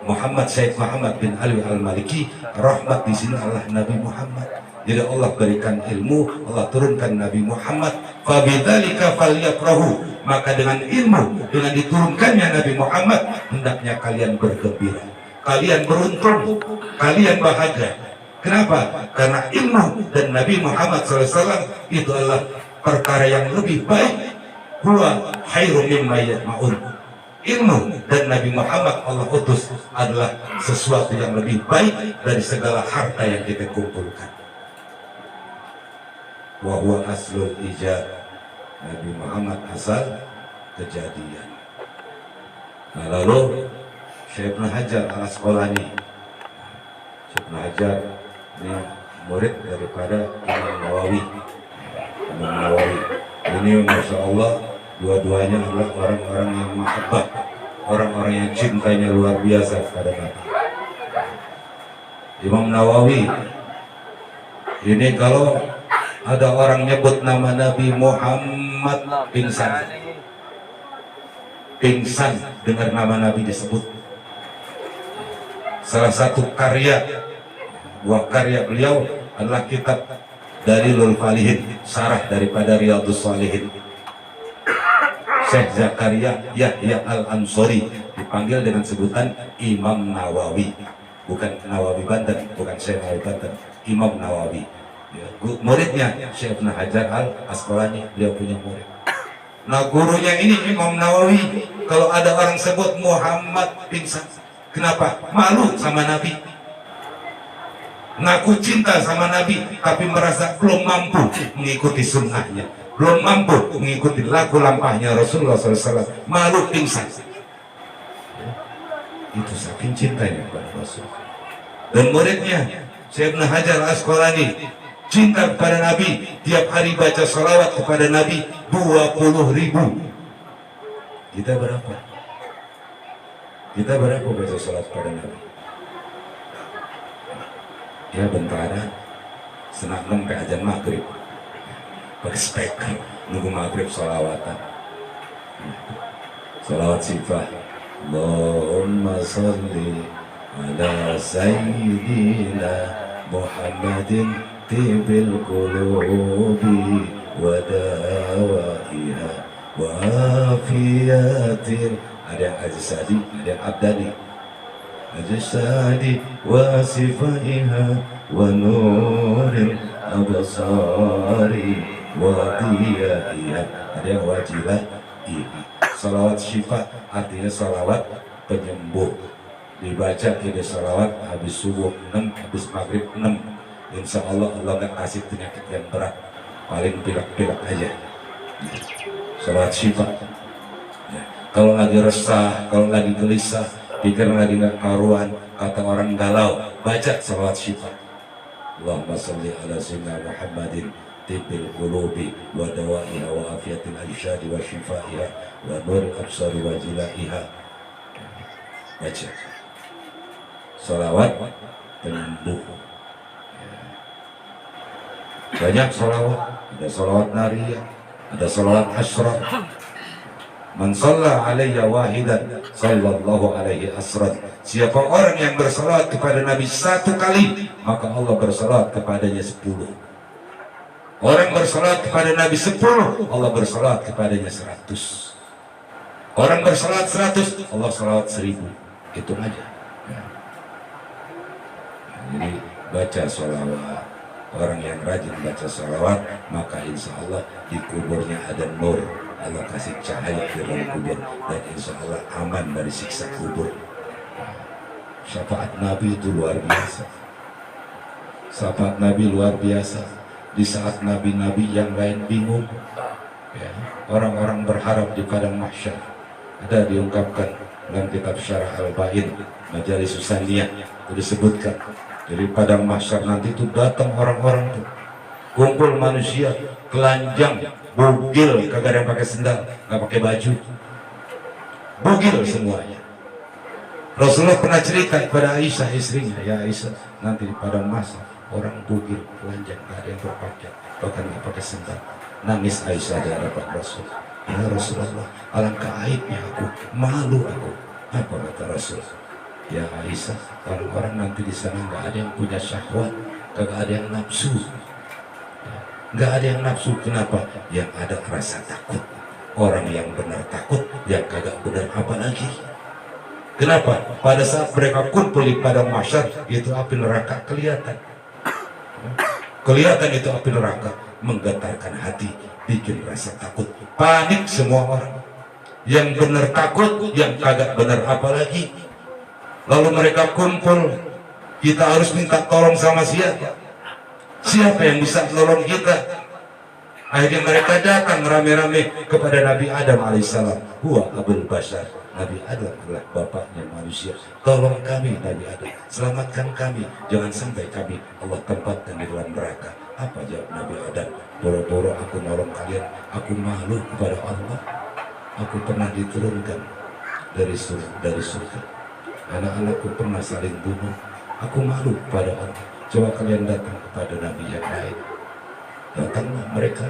Speaker 5: Muhammad Syekh Muhammad bin Ali Al-Maliki, rahmat di sini adalah Nabi Muhammad. Jadi Allah berikan ilmu, Allah turunkan Nabi Muhammad. Fabidzalika falyafrahu, maka dengan ilmu, dengan diturunkannya Nabi Muhammad, hendaknya kalian bergembira, kalian beruntung, kalian bahagia. Kenapa? Karena ilmu dan Nabi Muhammad SAW itu adalah perkara yang lebih baik. Huwa khairum mimma yajma'un. Ilmu dan Nabi Muhammad Allah utus adalah sesuatu yang lebih baik dari segala harta yang kita kumpulkan. Wa huwa aslul ijad. Nabi Muhammad asal kejadian. Nah, lalu Syekh Ibnu Hajar Al-Asqalani. Syekh Ibnu Hajar ini murid daripada Imam Nawawi. Imam Nawawi ini Masya Allah, dua-duanya adalah orang-orang yang mahabbah, orang-orang yang cintanya luar biasa kepada Nabi. Imam Nawawi ini kalau ada orang nyebut nama Nabi Muhammad, pingsan dengar nama Nabi disebut. Salah satu buah karya beliau adalah kitab Dalilul Falihin, syarah daripada Riyadhus Shalihin. Syekh Zakaria Yahya Al-Ansori dipanggil dengan sebutan Imam Nawawi, bukan Nawawi Banten, bukan Syekh Nawawi Banten, Imam Nawawi. Ya, muridnya Syekh Ibnu Hajar Al-Asqalani, beliau punya murid. Nah, gurunya ini Imam Nawawi, kalau ada orang sebut Muhammad pingsan. Kenapa? Malu sama Nabi, ngaku cinta sama Nabi, tapi merasa belum mampu mengikuti sunnahnya, belum mampu mengikuti laku lampahnya Rasulullah SAW, malu pingsan. Itu saking cintanya kepada Rasul. Dan muridnya Syekh Ibnu Hajar Al-Asqalani cinta kepada Nabi, tiap hari baca salawat kepada Nabi 20.000. Kita berapa? Kita berapa baca salawat kepada Nabi? Ya bentara senang sampai ajan maghrib, pakai speaker nunggu maghrib salawatan. Salawat sifah, Allahumma salli ala sayyidina Muhammadin tibil qulubi wa dawaiha wa afiyatin. Ada yang ajsadi, ada yang abdani. Ajsadi wa sifaiha wa nuril absari wa diyaiha. Ada yang wajilah iha. Salawat syifa artinya salawat penyembuh. Dibaca ini salawat habis subuh 6, habis maghrib 6. Insya Allah Allah akan kasih penyakit yang berat, paling pilek-pilek aja. Salawat syifa. Ya. Kalau lagi resah, kalau lagi gelisah, pikir lagi nggak karuan, kata orang galau, baca salawat syifa. Allahumma salli ala sayyidina Muhammadin tibbil qulubi wa dawaiha wa afiyatil ajsadi wa shifaiha wa nur absari wa jilaiha. Baca salawat penyembuh. Banyak salawat, ada salawat nariyah, ada salawat asra. Man shalla alayya wahidan sallallahu alaihi asran. Siapa orang yang bersalawat kepada Nabi satu kali, maka Allah bersalawat kepadanya 10. Orang bersalawat kepada Nabi 10, Allah bersalawat kepadanya 100. Orang bersalawat 100, Allah salawat 1000. Hitung aja. Jadi baca salawat. Orang yang rajin baca salawat, maka insya Allah di kuburnya ada nur. Allah kasih cahaya di dalam kubur, dan insya Allah aman dari siksa kubur. Syafaat Nabi itu luar biasa. Syafaat Nabi luar biasa. Di saat nabi-nabi yang lain bingung, ya, orang-orang berharap di padang mahsyar. Ada diungkapkan dalam kitab Syarah Al-Bain, Majalis Susaniyah, itu disebutkan. Jadi padang mahsyar nanti itu datang orang-orang tuh, kumpul manusia, telanjang, bugil, kagak ada yang pakai sendal, nggak pakai baju, bugil semuanya. Rasulullah pernah cerita kepada Aisyah istrinya, ya Aisyah, nanti di padang mahsyar orang bugil, telanjang, nggak ada yang berpakaian, bahkan nggak pakai sendal. Nangis Aisyah di hadapan Rasul. Ya Rasulullah, alangkah aibnya aku, malu aku. Apa kata Rasul? Ya Aisyah, orang-orang nanti di sana nggak ada yang punya syahwat, nggak ada yang nafsu, nggak ada yang nafsu. Kenapa? Yang ada rasa takut. Orang yang benar takut, yang kagak benar apa lagi? Kenapa? Pada saat mereka kumpul di padang mahsyar, itu api neraka kelihatan. Kelihatan itu api neraka, menggetarkan hati, bikin rasa takut, panik semua orang. Yang benar takut, yang kagak benar apa lagi? Lalu mereka kumpul, kita harus minta tolong sama siapa? Siapa yang bisa menolong kita? Akhirnya mereka datang rame-rame kepada Nabi Adam alaihissalam. Huwa abul bashar. Nabi Adam adalah bapaknya manusia. Tolong kami Nabi Adam, selamatkan kami, jangan sampai kami Allah tempatkan di dalam neraka. Apa jawab Nabi Adam? Boro-boro aku nolong kalian, aku malu kepada Allah. Aku pernah diturunkan dari surga. Anak-anakku pernah saling bunuh. Aku malu pada Allah. Coba kalian datang kepada Nabi yang lain. Datanglah mereka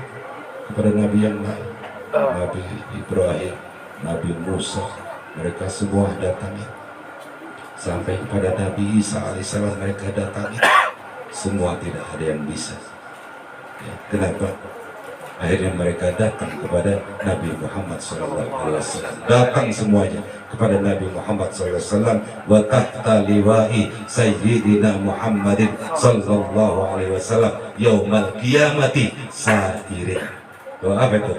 Speaker 5: kepada Nabi yang lain. Nabi Ibrahim, Nabi Musa, mereka semua datangi. Sampai kepada Nabi Isa alaihissalam mereka datangi. Semua tidak ada yang bisa. Ya, kenapa? Akhirnya mereka datang kepada Nabi Muhammad SAW. Datang semuanya kepada Nabi Muhammad SAW. Wa tahta liwa'i Sayyidina Muhammadin sallallahu alaihi wasallam yaumal qiyamati sairin. Doa apa itu?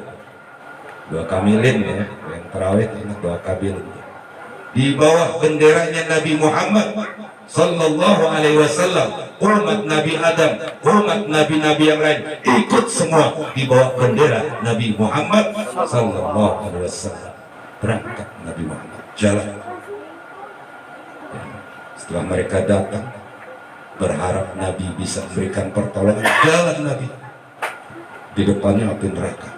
Speaker 5: Doa kamilin ya, yang terawih ingat doa kamilin. Di bawah benderanya Nabi Muhammad sallallahu alaihi wasallam, umat Nabi Adam, umat nabi-nabi yang lain ikut semua di bawah bendera Nabi Muhammad sallallahu alaihi wasallam. Berangkat Nabi Muhammad jalan. Setelah mereka datang berharap Nabi bisa berikan pertolongan, jalan Nabi. Di depannya api neraka.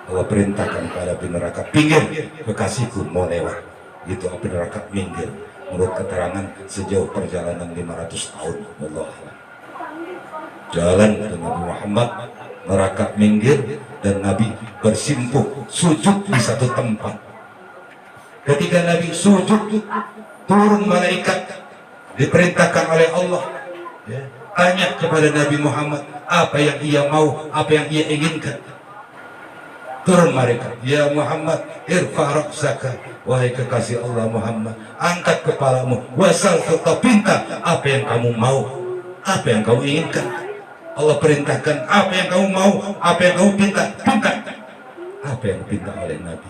Speaker 5: Allah perintahkan kepada api neraka, pinggir, kekasihku mau lewat. Itu api neraka minggir. Menurut keterangan sejauh perjalanan 500 tahun. Allah jalan dengan Nabi Muhammad, neraka minggir, dan Nabi bersimpuh sujud di satu tempat. Ketika Nabi sujud, turun malaikat diperintahkan oleh Allah, ya, tanya kepada Nabi Muhammad apa yang ia mau, apa yang ia inginkan. Turun mereka, ya Muhammad, irfa ra'saka, wahai kekasih Allah Muhammad, angkat kepalamu, wasal serta pinta apa yang kamu mau, apa yang kamu inginkan. Allah perintahkan apa yang kamu mau, apa yang kamu pinta, pinta. Apa yang pinta oleh Nabi?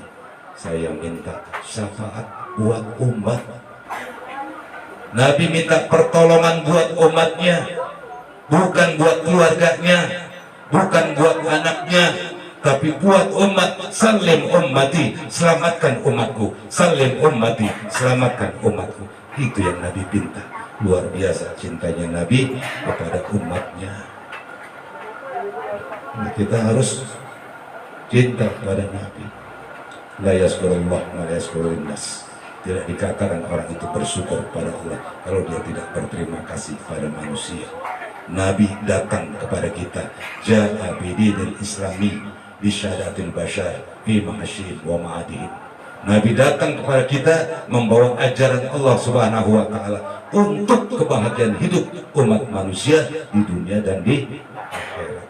Speaker 5: Saya minta syafaat buat umat. Nabi minta pertolongan buat umatnya, bukan buat keluarganya, bukan buat anaknya, tapi buat umat, salim ummati, selamatkan umatku, salim ummati, selamatkan umatku. Itu yang Nabi pinta. Luar biasa cintanya Nabi kepada umatnya. Nah, kita harus cinta kepada Nabi. La yazkurullah wa la yazkurun nas. Tidak dikatakan orang itu bersyukur kepada Allah kalau dia tidak berterima kasih kepada manusia. Nabi datang kepada kita, ja'a bidinil islami bi syahadatil bashar fi mahsyid wa ma'adin. Nabi datang kepada kita membawa ajaran Allah Subhanahu wa taala untuk kebahagiaan hidup umat manusia di dunia dan di akhirat.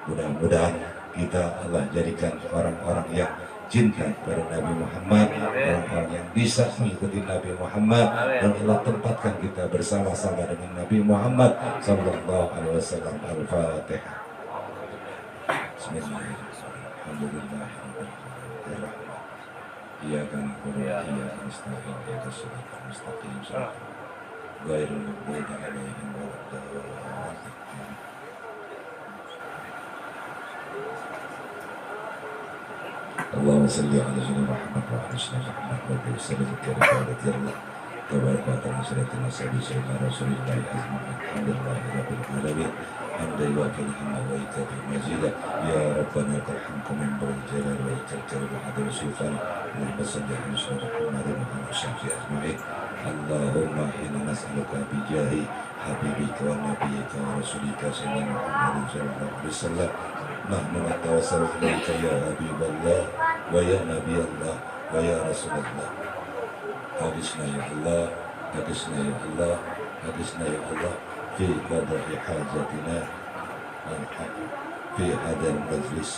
Speaker 5: Mudah-mudahan kita Allah jadikan orang-orang yang cinta kepada Nabi Muhammad, orang-orang yang bisa mengikuti Nabi Muhammad, dan Allah tempatkan kita bersama-sama dengan Nabi Muhammad sallallahu alaihi wasallam. Al-Fatihah. Bismillahirrahmanirrahim. Alhamdulillahirabbil alamin. Iyyaka na'budu wa iyyaka nasta'in. Ihdinas siratal mustaqim. Ghairil maghdubi 'alaihim waladdallin. اللهم صل على سيدنا محمد وعلى سيدنا محمد وسلم كريم الله تبارك وتعالى سيدنا سيدنا رسول الله أجمعين. الحمد لله رب العالمين حمدا يوافي نعمه ويكافئ مزيدا. يا ربنا لك الحمد من بر الجلال والكرم وعدم السلطان. اللهم صل على سيدنا محمد وعلى صحبه أجمعين. اللهم إنا نسألك بجاه حبيبك ونبيك ورسولك سيدنا محمد صلى الله عليه وسلم. نحن نتوسل إليك يا حبيب الله ويا نبي الله ويا رسول الله. أغثنا يا الله، أغثنا يا الله، أغثنا يا الله في قضاء حاجتنا في هذا المجلس.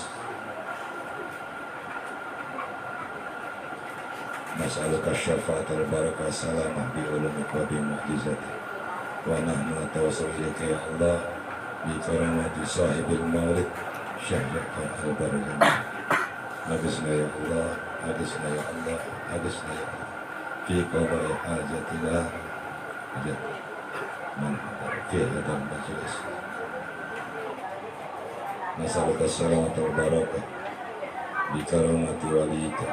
Speaker 5: نسألك الشفاعة والبركة والسلامة بعلومك وبمعجزتك. ونحن نتوسل إليك يا الله بكرامة صاحب المولد Syekh Ja'far Al-Barjani. Agisna ya Allah, agisna ya Allah, agisna ya Allah fi qada'i hajatina man fi hadal majlis. Nas'aluka as-salamata wal barakah bi karamati walika.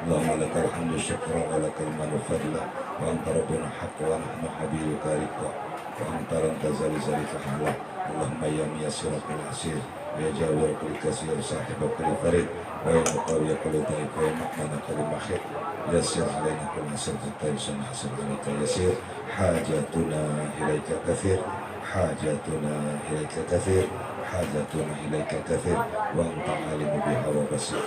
Speaker 5: Allahumma lakal hamdu syukran wa lakal manu fadla wa anta rabbuna haqqa wa nahnu habibuka rikka wa anta lam tazali zalika halak. Allahumma ya miyasira kul asir wa ya jawir kul kasir sahiba kul farid wa ya muqawiya kul daif wa ya ma'mana kul makhid yasir alaina kul asir hatta yusana asir alaika yasir. Hajatuna ilaika kathir, hajatuna ilaika kathir, hajatuna ilaika kathir wa anta alimu biha wa basir.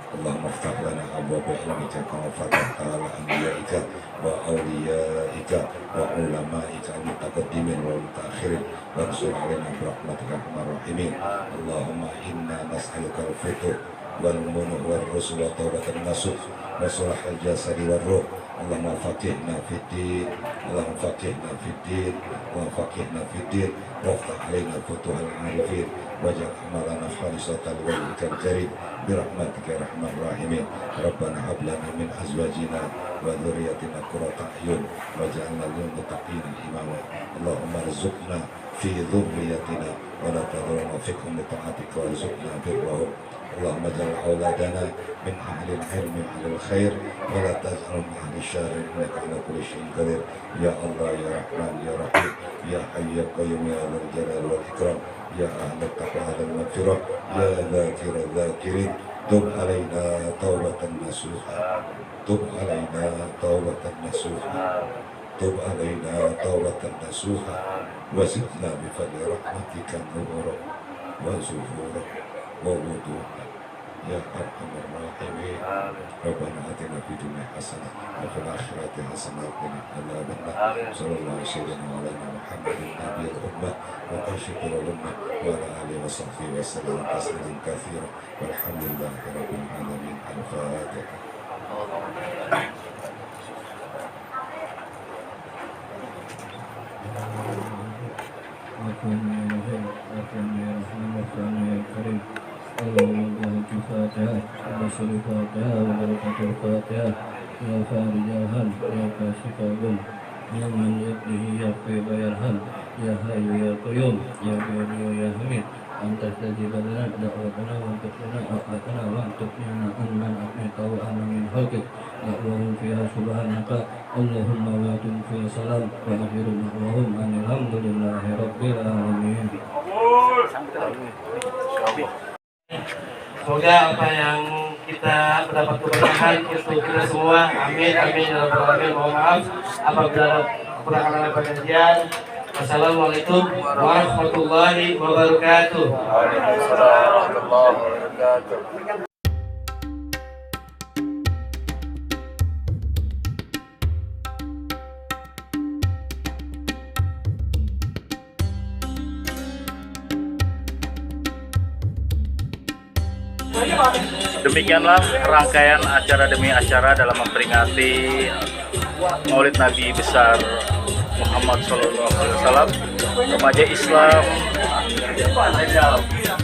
Speaker 5: Allahumma aftah lana abwaaba ilmika kama fatahta ala anbiyaika wa awliyaika wa ulamaika al-mutaqaddimin wal mutaakhirin wansur alaina bi rahmatika arhamar rahimin. Allahumma inna nas'aluka al-futuh wal munuh wal rusul wa tawbatan nasuh wa sulah al-jasadi wal ruh. Allahumma faqihna fid din, Allahumma faqihna fid din, Allahumma faqihna fid din waftah alaina futuhal arifin waj'al amalana khalisatan liwajhikal karim birahmatika ya arhamar rahimin. Rabbana hab lana min azwajina wa dhurriyyatina qurrata a'yun waj'alna lil muttaqina imama. Allahumma arzuqna fi dhurriyyatina wa la tadurna fikum li ta'atika warzuqna birrahum. Allahumma ja'al auladana min ahli al-ilm wa ahli al-khair wa la taj'al min ahli syarr innaka ala kulli syai'in qadir. Ya Allah ya Rahman ya Rahim ya Hayy ya Qayyum ya Dzal Jalali wal Ikram ya ahla taqwa wal maghfirah ya dzakira dzakirin. Tub alaina taubatan nasuha, tub alaina taubatan nasuha, tub alaina taubatan nasuha wa zidna bi fadli rahmatika nura wa zuhura wa wuduha ya arhamar rahimin. Rabbana atina fid dunya hasanah wa fil akhirati hasanah wa qina adzaban nar. Sallallahu alaihi wa ala Muhammadin nabiyil ummah wa ashhadu ummah wa ala alihi wa sahbihi wa sallam tasliman katsiran walhamdulillahi rabbil alamin. Al-Fatihah.
Speaker 6: الفاتحة ونصر الفاتحة وبركة الفاتحة يا فارج الهم يا كاشف الغم يا من يده يغفر ويرحم يا حي يا قيوم يا بديع يا حميد أن تستجيب لنا دعوتنا وانتقنا أخلاقنا وانتقنا أمن أحميته وأمن من خلقك دعوهم فيها سبحانك اللهم واتم في سلام وأخير دعوهم أن الحمد لله رب العالمين.
Speaker 2: Semoga apa yang kita mendapat keberkahan untuk kita semua. Amin, amin, ya rabbal alamin. Mohon maaf apabila kekurangan dalam pengajian. Wassalamualaikum warahmatullahi wabarakatuh.
Speaker 4: Waalaikumsalam warahmatullahi wabarakatuh.
Speaker 1: Demikianlah rangkaian acara demi acara dalam memperingati Maulid Nabi besar Muhammad SAW. Remaja Islam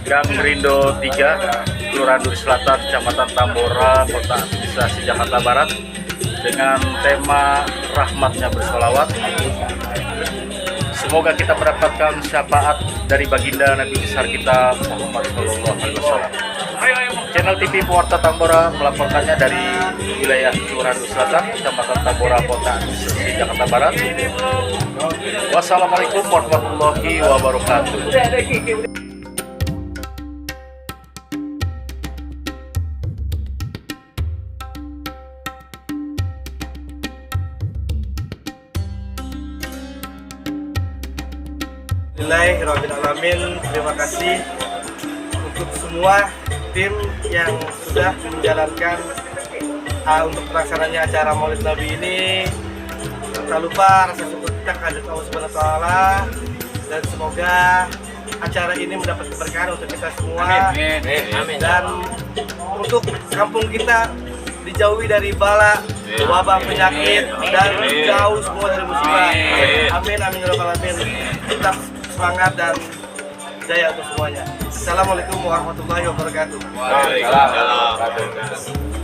Speaker 1: Gang Rindo 3, Kelurahan Duri Selatan, Kecamatan Tambora, Kota Administrasi Jakarta Barat, dengan tema rahmatnya bersolawat. Semoga kita mendapatkan syafaat dari baginda Nabi besar kita Muhammad SAW. Channel TV Pewarta Tambora melaporkannya dari wilayah Kelurahan Duri Selatan, Kecamatan Tambora, Kota Administrasi Jakarta Barat. Wassalamualaikum warahmatullahi wabarakatuh.
Speaker 2: Bismillahirrahmanirrahim. Terima kasih untuk semua tim yang sudah menjalankan untuk pelaksananya acara Maulid Nabi ini. Tak lupa rasa syukur kita kehadirat Allah Subhanahu wa taala, dan semoga acara ini mendapat keberkahan untuk kita semua. Amin. Dan untuk kampung kita dijauhi dari bala, wabah, penyakit, dan jauh semua dari musibah. Amin, amin, ya rabbal alamin. Tetap semangat dan jaya untuk semuanya. Assalamualaikum warahmatullahi wabarakatuh.
Speaker 4: Waalaikumsalam.